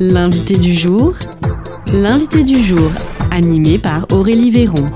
L'invité du jour, animé par Aurélie Véron.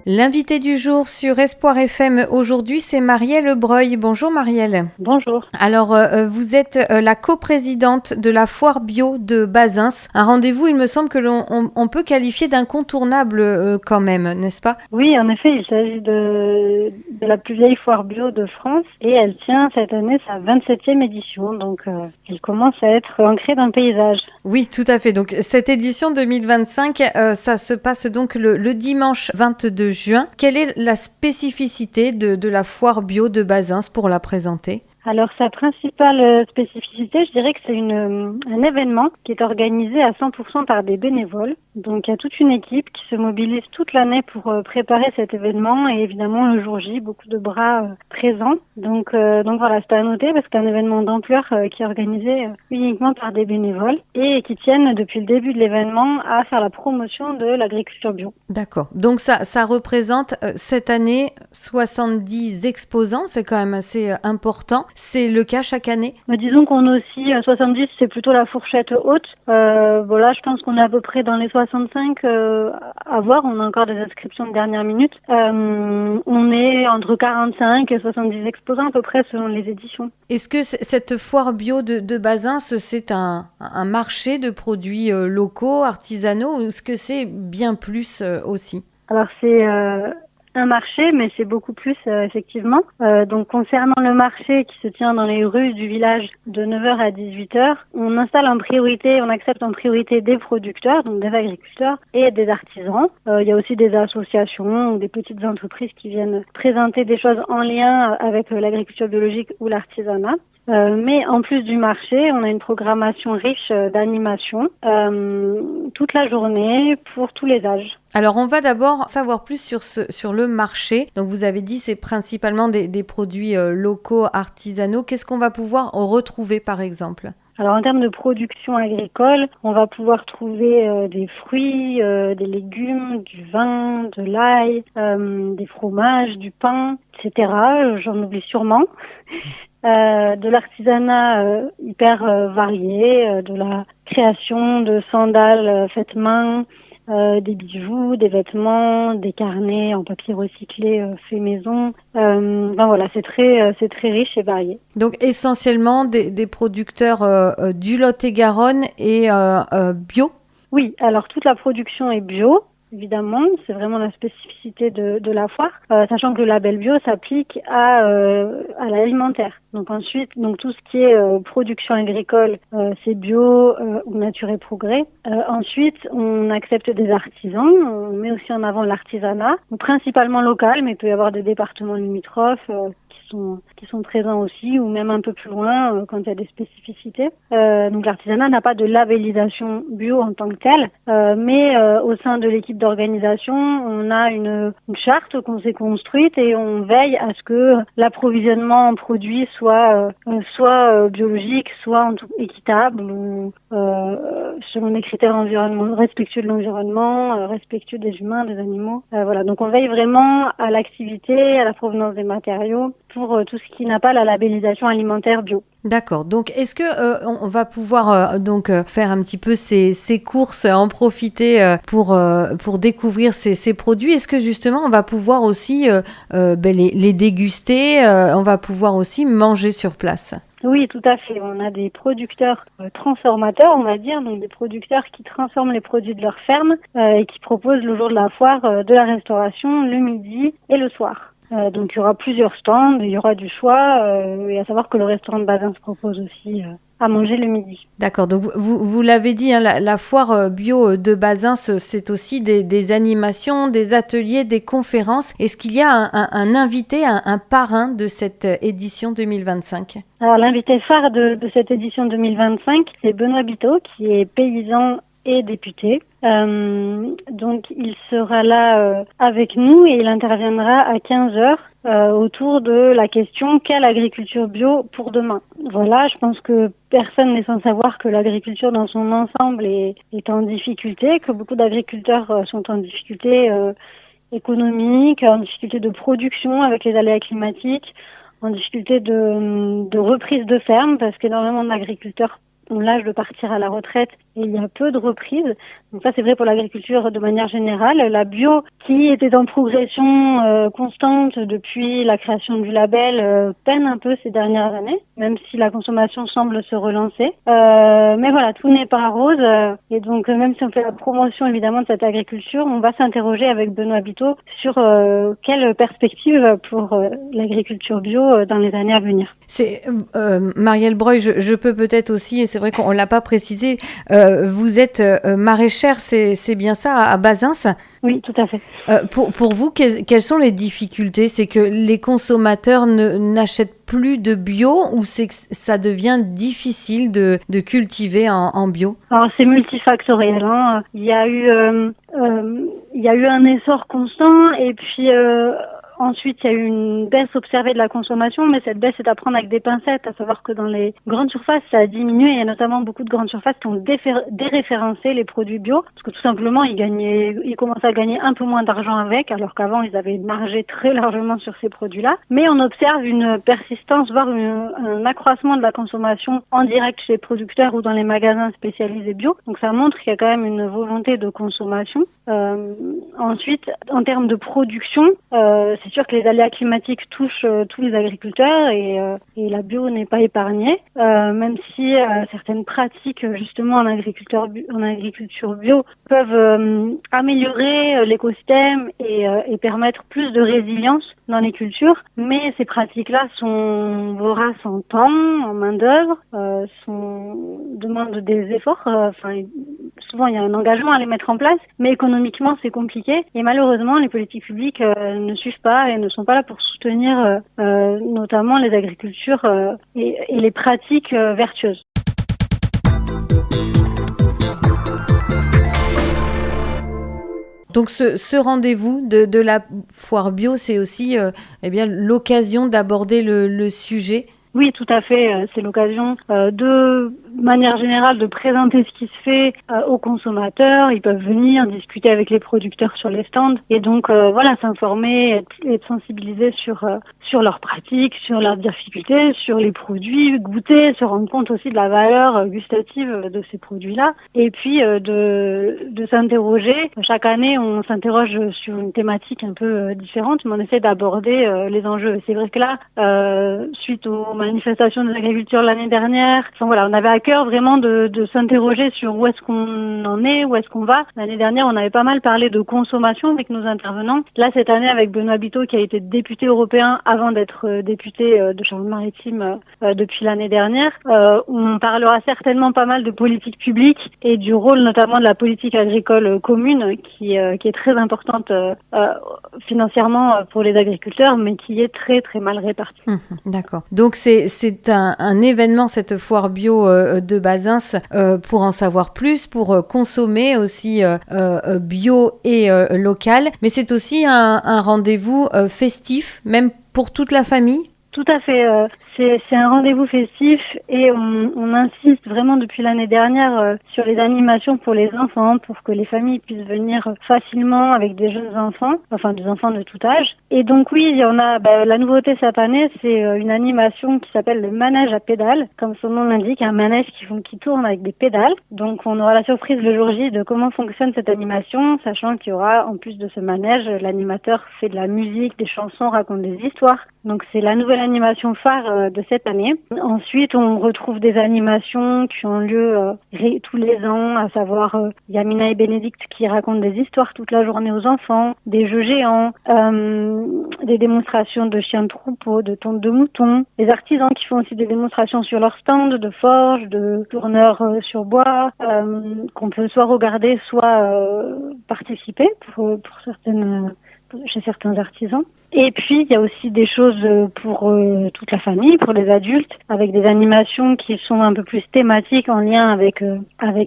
L'invité du jour sur Espoir FM aujourd'hui, c'est Marielle Breuil. Bonjour Marielle. Bonjour. Alors, vous êtes la coprésidente de la foire bio de Bazins. Un rendez-vous, il me semble que l'on peut qualifier d'incontournable quand même, n'est-ce pas? Oui, en effet, il s'agit de la plus vieille foire bio de France et elle tient cette année sa 27e édition. Donc, elle commence à être ancrée dans le paysage. Oui, tout à fait. Donc, cette édition 2025, ça se passe donc le dimanche 22 juin. Quelle est la spécificité de la foire bio de Bazins pour la présenter ? Alors, sa principale spécificité, je dirais que c'est un événement qui est organisé à 100% par des bénévoles. Donc, il y a toute une équipe qui se mobilise toute l'année pour préparer cet événement et évidemment, le jour J, beaucoup de bras présents. Donc voilà, c'est à noter parce que c'est un événement d'ampleur qui est organisé uniquement par des bénévoles et qui tiennent depuis le début de l'événement à faire la promotion de l'agriculture bio. D'accord. Donc, ça représente cette année 70 exposants. C'est quand même assez important. C'est le cas chaque année? Disons qu'on a aussi 70, c'est plutôt la fourchette haute. Voilà, je pense qu'on est à peu près dans les 65 à voir. On a encore des inscriptions de dernière minute. On est entre 45 et 70 exposants à peu près selon les éditions. Est-ce que cette foire bio de Bazins, c'est un marché de produits locaux, artisanaux, ou est-ce que c'est bien plus aussi? Alors c'est un marché, mais c'est beaucoup plus effectivement. Donc concernant le marché qui se tient dans les rues du village de 9h à 18h, on accepte en priorité des producteurs, donc des agriculteurs et des artisans. Il y a aussi des associations ou des petites entreprises qui viennent présenter des choses en lien avec l'agriculture biologique ou l'artisanat. Mais en plus du marché, on a une programmation riche d'animation toute la journée pour tous les âges. Alors, on va d'abord savoir plus sur le marché. Donc, vous avez dit c'est principalement des produits locaux, artisanaux. Qu'est-ce qu'on va pouvoir retrouver, par exemple ? Alors, en termes de production agricole, on va pouvoir trouver des fruits, des légumes, du vin, de l'ail, des fromages, du pain, etc. J'en oublie sûrement. De l'artisanat hyper varié, de la création de sandales faites main, des bijoux, des vêtements, des carnets en papier recyclé fait maison. Voilà, c'est très riche et varié. Donc essentiellement des producteurs du Lot-et-Garonne et bio. Oui, alors toute la production est bio. Évidemment, c'est vraiment la spécificité de la foire, sachant que le label bio s'applique à l'alimentaire. Donc ensuite, tout ce qui est production agricole, c'est bio ou nature et progrès. Ensuite, on accepte des artisans, on met aussi en avant l'artisanat, principalement local, mais il peut y avoir des départements limitrophes qui sont présents aussi, ou même un peu plus loin quand il y a des spécificités. Donc l'artisanat n'a pas de labellisation bio en tant que telle, mais au sein de l'équipe d'organisation, on a une charte qu'on s'est construite et on veille à ce que l'approvisionnement en produits soit biologique, soit en tout équitable, ou selon des critères respectueux de l'environnement, respectueux des humains, des animaux. Voilà, donc on veille vraiment à l'activité, à la provenance des matériaux, pour tout ce qui n'a pas la labellisation alimentaire bio. D'accord. Donc, est-ce que on va pouvoir faire un petit peu ces courses, en profiter pour découvrir ces produits? Est-ce que justement on va pouvoir aussi les déguster? On va pouvoir aussi manger sur place? Oui, tout à fait. On a des producteurs transformateurs, on va dire, donc des producteurs qui transforment les produits de leur ferme et qui proposent le jour de la foire de la restauration le midi et le soir. Donc il y aura plusieurs stands, il y aura du choix, et à savoir que le restaurant de Bazins propose aussi à manger le midi. D'accord, donc vous l'avez dit, hein, la foire bio de Bazins, c'est aussi des animations, des ateliers, des conférences. Est-ce qu'il y a un invité, un parrain de cette édition 2025 ? Alors l'invité phare de cette édition 2025, c'est Benoît Biteau, qui est paysan et député. Donc il sera là avec nous et il interviendra à 15h autour de la question quelle agriculture bio pour demain. Voilà, je pense que personne n'est sans savoir que l'agriculture dans son ensemble est en difficulté, que beaucoup d'agriculteurs sont en difficulté économique, en difficulté de production avec les aléas climatiques, en difficulté de reprise de ferme parce qu'énormément d'agriculteurs ont l'âge de partir à la retraite et il y a peu de reprises. Donc ça, c'est vrai pour l'agriculture de manière générale. La bio, qui était en progression constante depuis la création du label, peine un peu ces dernières années, même si la consommation semble se relancer. Mais voilà, tout n'est pas rose. Et donc, même si on fait la promotion, évidemment, de cette agriculture, on va s'interroger avec Benoît Biteau sur quelle perspective pour l'agriculture bio dans les années à venir. C'est Marielle Breuil, je peux peut-être aussi, et c'est vrai qu'on l'a pas précisé, vous êtes maraîchère, c'est bien ça, à Bazins? Oui, tout à fait. Pour vous, quelles sont les difficultés? C'est que les consommateurs n'achètent plus de bio ou c'est que ça devient difficile de cultiver en bio? Alors c'est multifactoriel. Hein. Il y a eu un essor constant et puis ensuite, il y a eu une baisse observée de la consommation, mais cette baisse est à prendre avec des pincettes, à savoir que dans les grandes surfaces, ça a diminué. Il y a notamment beaucoup de grandes surfaces qui ont déréférencé les produits bio, parce que tout simplement, ils commençaient à gagner un peu moins d'argent avec, alors qu'avant, ils avaient margé très largement sur ces produits-là. Mais on observe une persistance, voire un accroissement de la consommation en direct chez les producteurs ou dans les magasins spécialisés bio. Donc ça montre qu'il y a quand même une volonté de consommation. Ensuite, en termes de production, c'est sûr que les aléas climatiques touchent tous les agriculteurs et la bio n'est pas épargnée, même si certaines pratiques justement en agriculture bio peuvent améliorer l'écosystème et permettre plus de résilience dans les cultures. Mais ces pratiques-là sont voraces en temps, en main-d'œuvre, demandent des efforts. Souvent il y a un engagement à les mettre en place, mais économiquement c'est compliqué et malheureusement les politiques publiques ne suivent pas et ne sont pas là pour soutenir notamment les agricultures et les pratiques vertueuses. Donc ce rendez-vous de la foire bio, c'est aussi l'occasion d'aborder le sujet. Oui, tout à fait. C'est l'occasion de manière générale de présenter ce qui se fait aux consommateurs. Ils peuvent venir discuter avec les producteurs sur les stands et donc s'informer et être sensibilisés sur leurs pratiques, sur leurs difficultés, sur les produits, goûter, se rendre compte aussi de la valeur gustative de ces produits-là et puis de s'interroger. Chaque année, on s'interroge sur une thématique un peu différente, mais on essaie d'aborder les enjeux. C'est vrai que là, suite aux manifestations des agriculteurs l'année dernière, on avait à cœur vraiment de s'interroger sur où est-ce qu'on en est, où est-ce qu'on va. L'année dernière, on avait pas mal parlé de consommation avec nos intervenants. Là, cette année, avec Benoît Biteau, qui a été député européen avant d'être député de Charente-Maritime depuis l'année dernière, on parlera certainement pas mal de politique publique et du rôle notamment de la politique agricole commune qui est très importante financièrement pour les agriculteurs, mais qui est très très mal répartie. D'accord. Donc c'est un événement, cette foire bio de Bazins, pour en savoir plus, pour consommer aussi bio et local. Mais c'est aussi un rendez-vous festif, même pour toute la famille. Tout à fait. C'est un rendez-vous festif et on insiste vraiment depuis l'année dernière sur les animations pour les enfants, pour que les familles puissent venir facilement avec des jeunes enfants, enfin des enfants de tout âge. Et donc oui, il y en a. La nouveauté cette année, c'est une animation qui s'appelle le manège à pédales, comme son nom l'indique, un manège qui tourne avec des pédales. Donc on aura la surprise le jour J de comment fonctionne cette animation, sachant qu'il y aura en plus de ce manège, l'animateur fait de la musique, des chansons, raconte des histoires. Donc c'est la nouvelle animation phare de cette année. Ensuite, on retrouve des animations qui ont lieu tous les ans, à savoir Yamina et Bénédicte qui racontent des histoires toute la journée aux enfants, des jeux géants, des démonstrations de chiens de troupeau, de tonte de moutons, des artisans qui font aussi des démonstrations sur leur stand, de forge, de tourneurs sur bois, qu'on peut soit regarder, soit participer chez certains artisans. Et puis, il y a aussi des choses pour toute la famille, pour les adultes, avec des animations qui sont un peu plus thématiques en lien avec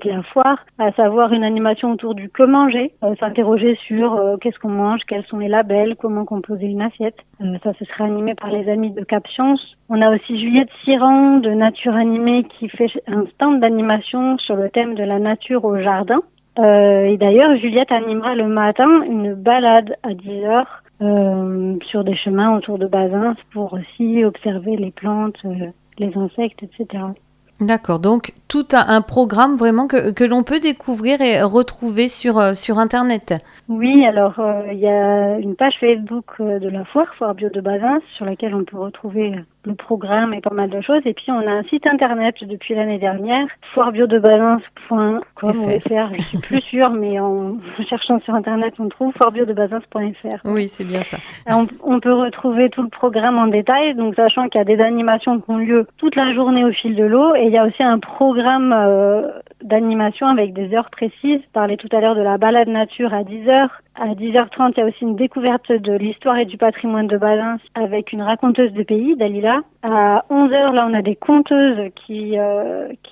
la foire, à savoir une animation autour du que manger, s'interroger sur qu'est-ce qu'on mange, quels sont les labels, comment composer une assiette. Ça, ce sera animé par les amis de Cap Science. On a aussi Juliette Siran de Nature Animée qui fait un stand d'animation sur le thème de la nature au jardin. Et d'ailleurs, Juliette animera le matin une balade à 10h sur des chemins autour de Bazins pour aussi observer les plantes, les insectes, etc. D'accord, donc tout un programme vraiment que l'on peut découvrir et retrouver sur Internet. Oui, alors il y a une page Facebook de la foire Bio de Bazins, sur laquelle on peut retrouver le programme et pas mal de choses. Et puis on a un site internet depuis l'année dernière, foirebiodebazins.com ou .fr, je suis plus sûre, mais en cherchant sur Internet, on trouve foirebiodebazins.fr. Oui, c'est bien ça. On peut retrouver tout le programme en détail, donc sachant qu'il y a des animations qui ont lieu toute la journée au fil de l'eau, et il y a aussi un programme d'animation avec des heures précises. Je parlais tout à l'heure de la balade nature à 10h. À 10h30, il y a aussi une découverte de l'histoire et du patrimoine de Bazins avec une raconteuse de pays, Dalila. À 11h, là, on a des conteuses qui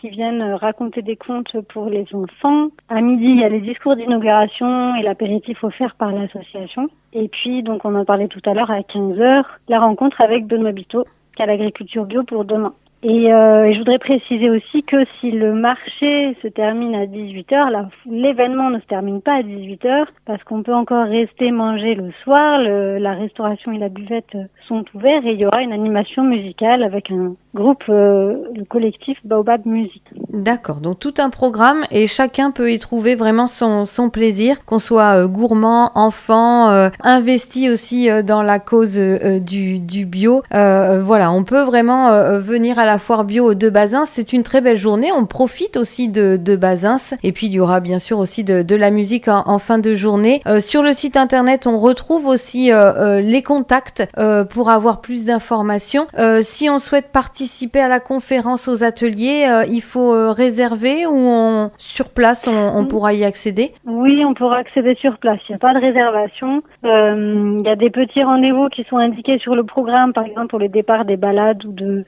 viennent raconter des contes pour les enfants. À midi, il y a les discours d'inauguration et l'apéritif offert par l'association. Et puis, donc, on en parlait tout à l'heure, à 15h, la rencontre avec Benoît Biteau, qui a l'agriculture bio pour demain. Et je voudrais préciser aussi que si le marché se termine à 18h, l'événement ne se termine pas à 18h parce qu'on peut encore rester manger le soir. La restauration et la buvette sont ouverts et il y aura une animation musicale avec un groupe, le collectif Baobab Musique. D'accord, donc tout un programme et chacun peut y trouver vraiment son plaisir, qu'on soit gourmand, enfant, investi aussi dans la cause du bio. Voilà, on peut vraiment venir à la foire bio de Bazins. C'est une très belle journée, on profite aussi de Bazins et puis il y aura bien sûr aussi de la musique en fin de journée. Sur le site internet, on retrouve aussi les contacts pour avoir plus d'informations. Si on souhaite participer à la conférence, aux ateliers, il faut réserver ou sur place on pourra y accéder? Oui, on pourra accéder sur place. Il n'y a pas de réservation. Il y a des petits rendez-vous qui sont indiqués sur le programme, par exemple pour les départs des balades ou de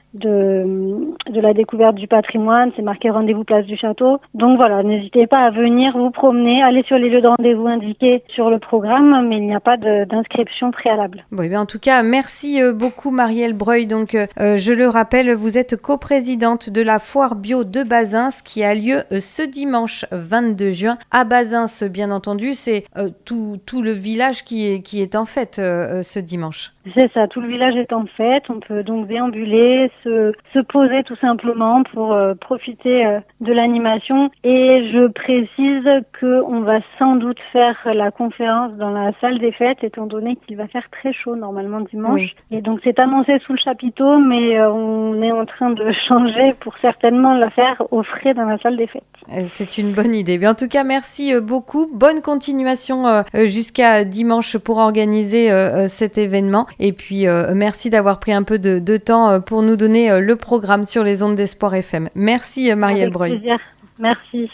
la découverte du patrimoine. C'est marqué rendez-vous place du château. Donc voilà, n'hésitez pas à venir vous promener, aller sur les lieux de rendez-vous indiqués sur le programme, mais il n'y a pas d'inscription préalable. Bon, bien, en tout cas, merci beaucoup Marielle Breuil. Donc, je le rappelle, vous êtes coprésidente de la foire bio de Bazins qui a lieu ce dimanche 22 juin à Bazins, bien entendu. C'est tout le village qui est en fête ce dimanche. C'est ça, tout le village est en fête. On peut donc déambuler, se poser tout simplement pour profiter de l'animation. Et je précise qu'on va sans doute faire la conférence dans la salle des fêtes, étant donné qu'il va faire très chaud normalement dimanche. Oui. Et donc c'est annoncé sous le chapiteau, mais on est en train de changer pour certainement la faire au frais dans la salle des fêtes. C'est une bonne idée. Mais en tout cas, merci beaucoup. Bonne continuation jusqu'à dimanche pour organiser cet événement. Et puis, merci d'avoir pris un peu de temps pour nous donner le programme sur les ondes d'Espoir FM. Merci Marielle Breuil. Avec plaisir. Merci.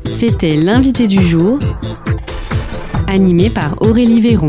C'était l'invité du jour, animé par Aurélie Véron.